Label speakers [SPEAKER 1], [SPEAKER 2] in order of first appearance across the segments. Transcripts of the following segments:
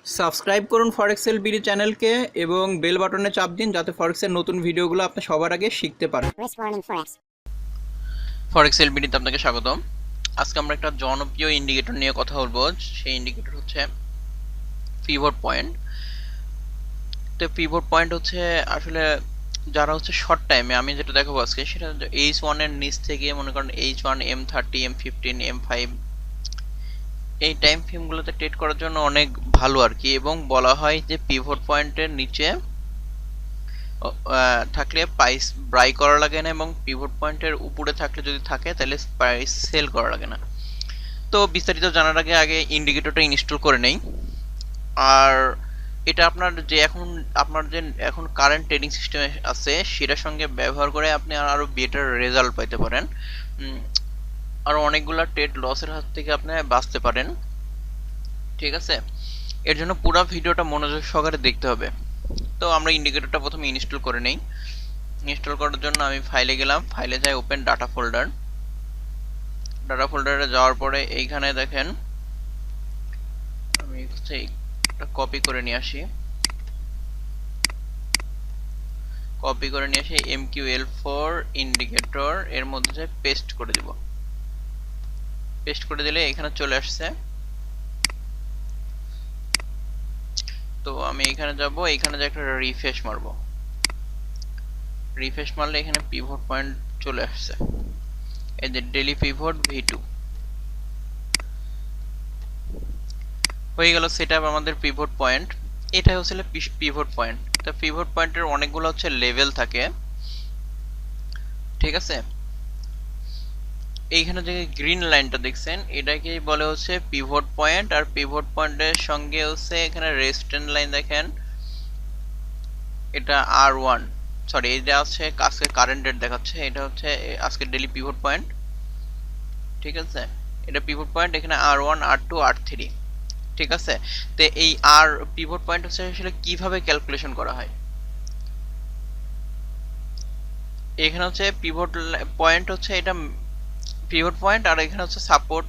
[SPEAKER 1] Subscribe করুন ফরেক্সেল BD চ্যানেলকে এবং বেল বাটনে চাপ দিন যাতে ফরেক্সের নতুন ভিডিওগুলো আপনি সবার আগে শিখতে পারেন।
[SPEAKER 2] ফরেক্সেল বিডিতে আপনাকে স্বাগতম। আজকে আমরা একটা জনপ্রিয় ইন্ডিকেটর নিয়ে কথা বলবো। সেই ইন্ডিকেটর হচ্ছে পিভট পয়েন্ট। তো পিভট পয়েন্ট হচ্ছে আসলে যারা হচ্ছে শর্ট টাইমে, আমি যেটা দেখাবো আজকে সেটা H1 এর নিচ থেকে মনে করেন H1, M30, M15, M5 এই টাইম ফ্রেমগুলোতে ট্রেড করার জন্য অনেক ভালো আর কি, এবং বলা হয় যে পিভট পয়েন্টের নিচে থাকলে প্রাইস বাই করা লাগে না, এবং পিভট পয়েন্টের উপরে থাকলে যদি থাকে তাহলে প্রাইস সেল করা লাগে না। তো বিস্তারিত জানার আগে ইন্ডিকেটরটা ইনস্টল করে নেই। আর এটা আপনার যে এখন কারেন্ট ট্রেডিং সিস্টেম আছে সেটার সঙ্গে ব্যবহার করে আপনি আরো বেটার রেজাল্ট পাইতে পারেন। আর অনেকগুলা ট্রেড লসের হাত থেকে আপনি বাঁচতে পারেন। ঠিক আছে, এর জন্য পুরো ভিডিওটা মনোযোগ সহকারে দেখতে হবে। তো আমরা ইন্ডিকেটরটা প্রথমে ইনস্টল করে নেই। ইনস্টল করার জন্য আমি ফাইলে গেলাম, ফাইলে যাই ওপেন ডাটা ফোল্ডার। ডাটা ফোল্ডারে যাওয়ার পরে এইখানে দেখেন আমি হচ্ছে একটা কপি করে নিয়ে আসি। কপি করে নিয়ে এসে MQL4 ইন্ডিকেটর এর মধ্যে পেস্ট করে দিব। পেস্ট করে দিলে এখানে চলে আসছে। তো আমি এখানে যাব, এখানে যে একটা রিফ্রেশ মারবো। রিফ্রেশ মারলে এখানে পিভট পয়েন্ট চলে আসছে, এই যে ডেইলি পিভট V2 হয়ে গেল সেটআপ আমাদের পিভট পয়েন্ট। এটা হচ্ছে পিভট পয়েন্ট। তো পিভট পয়েন্টের অনেকগুলো হচ্ছে লেভেল থাকে। ঠিক আছে, এইখানে যে গ্রিন লাইনটা দেখছেন এটাকে বলে হচ্ছে পিভট পয়েন্ট। আর পিভট পয়েন্টের সঙ্গে হচ্ছে এখানে রেজিস্ট্যান্স লাইন দেখেন, এটা R1, সরি এটা আছে আজকে কারেন্ট ডেট দেখাচ্ছে, এটা হচ্ছে আজকে ডেইলি পিভট পয়েন্ট। ঠিক আছে, এটা পিভট পয়েন্ট, এখানে R1, R2, R3। ঠিক আছে, তো এই আর পিভট পয়েন্ট হচ্ছে আসলে কিভাবে ক্যালকুলেশন করা হয়। এখানে হচ্ছে পিভট পয়েন্ট হচ্ছে এটা পিভট পয়েন্ট, আর এখানে হচ্ছে সাপোর্ট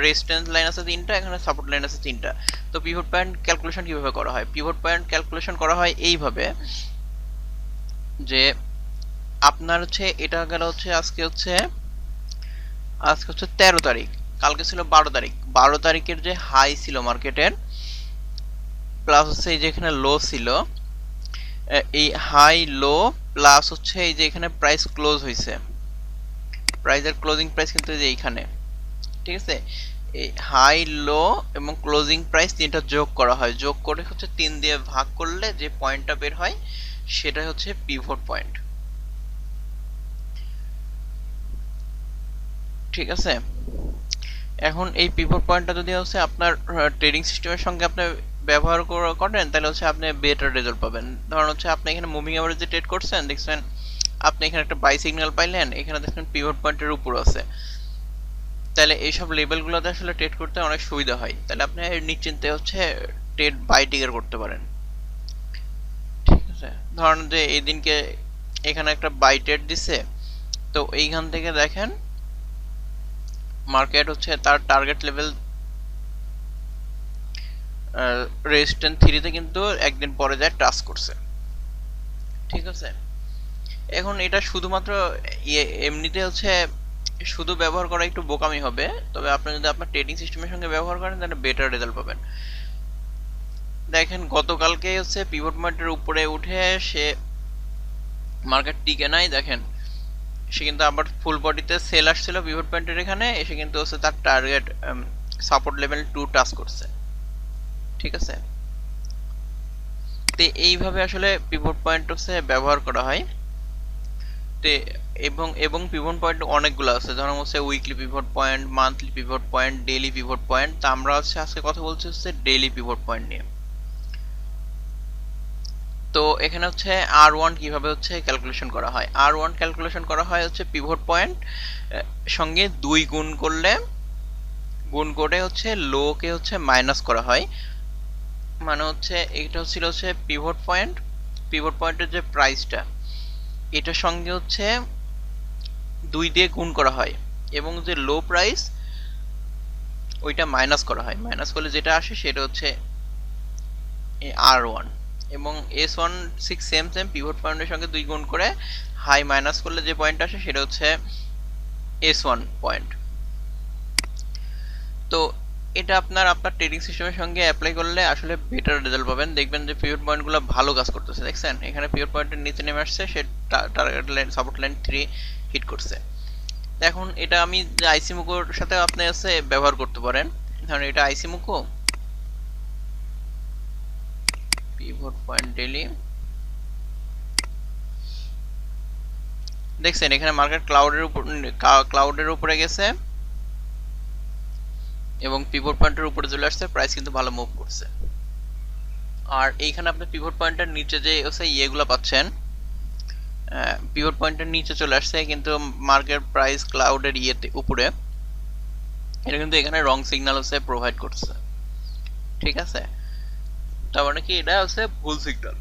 [SPEAKER 2] রেজিস্ট্যান্স লাইন আছে তিনটা, এখানে সাপোর্ট লাইন আছে তিনটা। তো পিভট পয়েন্ট ক্যালকুলেশন কিভাবে করা হয়? পিভট পয়েন্ট ক্যালকুলেশন করা হয় এইভাবে যে আপনার হচ্ছে এটা গেল হচ্ছে আজকে হচ্ছে 13 তারিখ, কালকে ছিল 12 তারিখ। 12 তারিখের যে হাই ছিল মার্কেটের, প্লাস হচ্ছে এই যে এখানে লো ছিল, এই হাই লো প্লাস হচ্ছে এই যে এখানে প্রাইস ক্লোজ হয়েছে, প্রাইসের ক্লোজিং প্রাইস কিন্তু এই যে এইখানে। ঠিক আছে, এই হাই লো এবং ক্লোজিং প্রাইস তিনটা যোগ করা হয়, যোগ করে হচ্ছে 3 দিয়ে ভাগ করলে যে পয়েন্টটা বের হয় সেটা হচ্ছে পিভট পয়েন্ট। ঠিক আছে, এখন এই পিভট পয়েন্টটা যদি হচ্ছে আপনার ট্রেডিং সিস্টেমের সঙ্গে আপনি ব্যবহার করেন তাহলে হচ্ছে আপনি বেটার রেজাল্ট পাবেন। ধরুন হচ্ছে আপনি এখানে মুভিং অ্যাভারেজে ট্রেড করছেন, দেখছেন আপনি এখানে একটা বাই সিগন্যাল পাইলেন, এখানে দেখছেন পিভট পয়েন্টের উপর আছে, তাহলে এইসব লেভেলগুলোতে আসলে ট্রেড করতে অনেক সুবিধা হয়। তাহলে আপনি নিশ্চিন্তে হচ্ছে ট্রেড বাই টিকার করতে পারেন। ঠিক আছে, ধরুন যে এই দিনকে এখানে একটা বাই ট্রেড দিছে, তো এইখান থেকে দেখেন মার্কেট হচ্ছে তার টার্গেট লেভেল রেজিস্ট্যান্স 3 কিন্তু একদিন পরে যায় টাচ করছে। ঠিক আছে, এখন এটা শুধুমাত্র এমনিতে হচ্ছে শুধু ব্যবহার করা একটু বোকামি হবে, তবে আপনি যদি আপনার ট্রেডিং সিস্টেমের সঙ্গে ব্যবহার করেন তাহলে বেটার রেজাল্ট পাবেন। দেখেন গতকালকে হচ্ছে পিভট পয়েন্টের উপরে উঠে সে মার্কেট টিকে নাই, দেখেন সে কিন্তু আবার ফুল বডিতে সেল আসছিল পিভট পয়েন্টের এখানে এসে, কিন্তু হচ্ছে তার টার্গেট সাপোর্ট লেভেল 2 টাচ করছে। ঠিক আছে, তো এইভাবে আসলে পিভট পয়েন্ট হচ্ছে ব্যবহার করা হয়। তে এবং এবং পিভট পয়েন্ট অনেকগুলো আছে, ধরুন হচ্ছে weekly pivot point, monthly pivot point, daily pivot point. তা আমরা হচ্ছে আজকে কথা বলছি হচ্ছে ডেইলি পিভট পয়েন্ট নিয়ে। তো এখানে হচ্ছে R1 কিভাবে হচ্ছে ক্যালকুলেশন করা হয়। R1 ক্যালকুলেশন করা হয় হচ্ছে পিভট পয়েন্ট সঙ্গে 2 গুণ করে হচ্ছে লো কে হচ্ছে মাইনাস করা হয়। মানে হচ্ছে এটা হচ্ছে পিভট পয়েন্ট, পিভট পয়েন্টের যে প্রাইসটা এটার সঙ্গে হচ্ছে 2 দিয়ে গুণ করা হয়, এবং যে লো প্রাইস ওইটা মাইনাস করা হয়। মাইনাস করলে যেটা আসে সেটা হচ্ছে R1 এবং S1 6 সেম পিভট পয়েন্টের সঙ্গে 2 গুণ করে হাই মাইনাস করলে যে পয়েন্ট আসে সেটা হচ্ছে S1 পয়েন্ট। তো এটা আপনার ট্রেডিং সিস্টেমের সঙ্গে অ্যাপ্লাই করলে আসলে বেটার রেজাল্ট পাবেন। দেখবেন যে পিভট পয়েন্টগুলো ভালো কাজ করতেছে। দেখছেন এখানে পিভট পয়েন্টের নিচে নেমে আসছে, সে target line support line 3 hit করছে। এখন এটা আমি যে আইসি মুকোর সাথে আপনি আছে ব্যবহার করতে পারেন। ধরেন এটা আইসি মুকো পিভট পয়েন্ট ডেইলি, দেখছেন এখানে মার্কেট ক্লাউডের উপরে গেছে এবং পিভট পয়েন্টের উপরে চলে আসছে, প্রাইস কিন্তু ভালো মুভ করছে। আর এইখানে আপনি পিভট পয়েন্টের নিচে যে ইয়েগুলো পাচ্ছেন, পিভট পয়েন্টের নিচে চলে আসছে কিন্তু মার্কেট প্রাইস ক্লাউডের ইয়েতে উপরে, এটা কিন্তু এখানে রং সিগন্যাল প্রোভাইড করছে। ঠিক আছে, তার মানে কি এটা ভুল সিগন্যাল।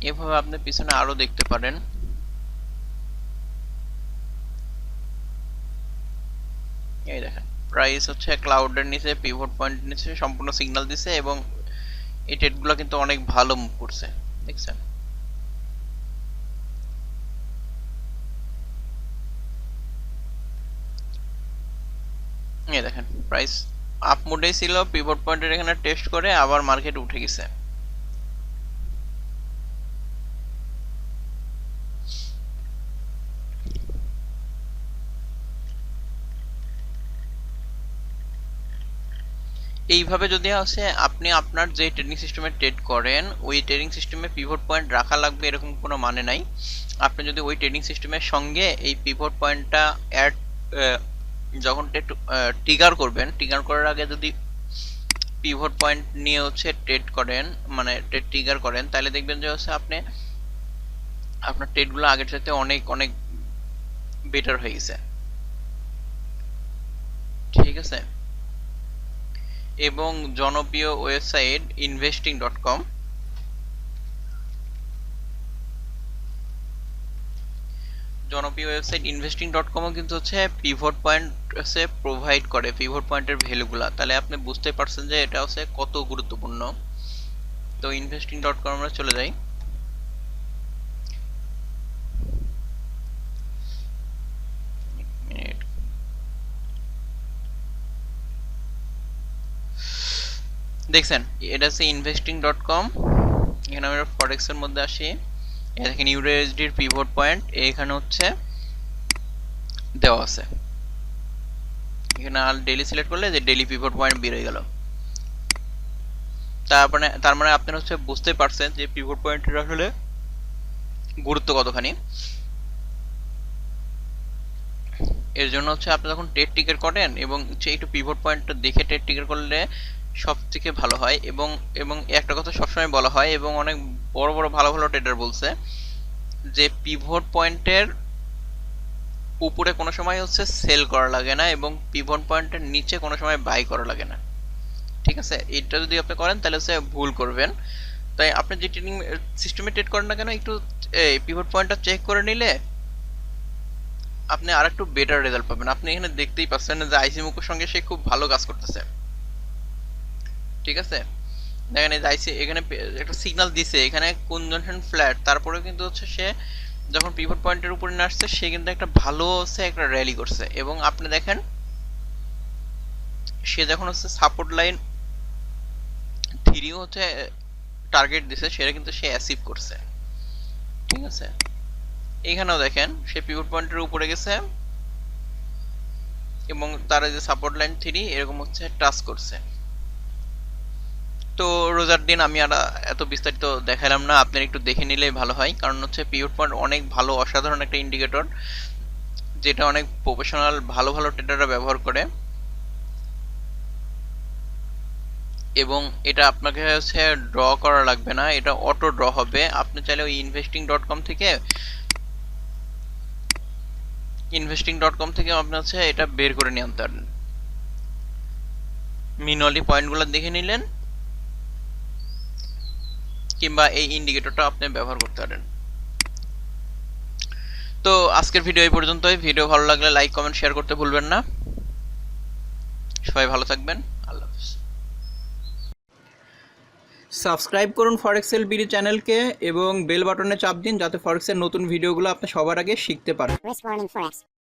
[SPEAKER 2] এভাবে আপনি পিছনে আরো দেখতে পারেন। এই দেখেন প্রাইস ক্লাউডের নিচে পিভট পয়েন্টের নিচে সম্পূর্ণ সিগন্যাল দিছে এবং এই ট্রেডগুলো কিন্তু অনেক ভালো মুভ করছে। দেখছেন এই দেখেন প্রাইস আপ মোডে ছিল, পিভট পয়েন্টের এখানে টেস্ট করে আবার মার্কেট উঠে গেছে। এইভাবে যদি আপনি আপনার যে ট্রেডিং সিস্টেমে ট্রেড করেন ওই ট্রেডিং সিস্টেমে পিভট পয়েন্ট রাখা লাগবে এরকম কোনো মানে নাই। আপনি যদি ওই ট্রেডিং সিস্টেমের সঙ্গে এই পিভট পয়েন্টটা অ্যাড যখন ট্রিগার করবেন, ট্রিগার করার আগে যদি পিভট পয়েন্ট নিয়ে ট্রেড করেন, মানে ট্রেড ট্রিগার করেন, তাহলে দেখবেন যে আপনি আপনার ট্রেডগুলো আগের চাইতে অনেক অনেক বেটার হয়ে গেছে। ঠিক আছে, এবং জনপ্রিয় ওয়েবসাইট investing.com, জনপ্রিয় ওয়েবসাইট investing.com ও কিন্তু পিভট পয়েন্ট প্রোভাইড করে, পিভট পয়েন্টের ভ্যালুগুলা। তাহলে আপনি বুঝতে পারছেন যে এটা কত গুরুত্বপূর্ণ। তো investing.com আমরা চলে যাই। দেখছেন এটা investing.com। এখানে আমরা ফরেক্স এর মধ্যে আসি, দেখেন ইউএসডি এর পিভট পয়েন্ট এখানে দেওয়া আছে। এখানে আর ডেইলি সিলেক্ট করলে যে ডেইলি পিভট পয়েন্ট বের হয়ে গেল। তার মানে আপনারা বুঝতে পারছেন যে পিভট পয়েন্টের আসলে গুরুত্ব কতখানি। এর জন্য আপনি যখন ট্রেড টিকেট করেন এবং একটু পিভট পয়েন্টটা দেখে ট্রেড টিকেট করলে সব থেকে ভালো হয়। এবং এবং একটা কথা সবসময় বলা হয় এবং অনেক বড় বড় ভালো ভালো ট্রেডার বলছে যে পিভট পয়েন্টের উপরে কোনো সময় সেল করা লাগে না এবং পিভট পয়েন্টের নিচে কোনো সময় বাই করা লাগে না। ঠিক আছে, এটা যদি আপনি করেন তাহলে ভুল করবেন। তাই আপনি যে ট্রেডিং সিস্টেমে ট্রেড করেন না কেন একটু পিভট পয়েন্টটা চেক করে নিলে আপনি আর একটু বেটার রেজাল্ট পাবেন। আপনি এখানে দেখতেই পাচ্ছেন যে আইসি মুকোর সঙ্গে সে খুব ভালো কাজ করতেছে। ঠিক আছে, দেখেন এই আইসি এখানে একটা সিগন্যাল দিছে, এখানে কনজাংশন ফ্ল্যাট, তারপরে কিন্তু সে যখন পিভট পয়েন্টের উপরে না আসছে সে কিন্তু একটা ভালো একটা র্যালি করছে। এবং আপনি দেখেন সে যখন সাপোর্ট লাইন 3 টার্গেট দিছে সেটা কিন্তু সে অ্যাচিভ করছে। ঠিক আছে, এখানেও দেখেন সে পিভট পয়েন্টের উপরে গেছে এবং তার যে সাপোর্ট লাইন 3 এরকম টাচ করছে। তো রোজার দিন আমি আর এত বিস্তারিত দেখালাম না, আপনারা একটু দেখে নিলেই ভালো হয়। কারণ পিভট পয়েন্ট অনেক ভালো অসাধারণ একটা ইন্ডিকেটর যেটা অনেক প্রফেশনাল ভালো ভালো ট্রেডাররা ব্যবহার করে। এবং এটা আপনাকে ড্র করা লাগবে না, এটা অটো ড্র হবে। আপনি চাইলে ওই investing.com থেকে আপনি এটা বের করে নিয়ে আনতে পারেন। মিনুয়ালি পয়েন্টগুলো দেখে নিলেন কিংবা এই ইন্ডিকেটরটা আপনি ব্যবহার করতে পারেন। তো আজকের ভিডিও এই পর্যন্তই। ভিডিও ভালো লাগলে লাইক কমেন্ট শেয়ার করতে ভুলবেন না। সবাই ভালো থাকবেন। আল্লাহ হাফেজ।
[SPEAKER 1] সাবস্ক্রাইব করুন ফরেক্সেল বিডি চ্যানেলকে এবং বেল বাটনে চাপ দিন যাতে ফরেক্সের নতুন ভিডিওগুলো আপনি সবার আগে শিখতে পারেন।
[SPEAKER 3] Risk warning forex.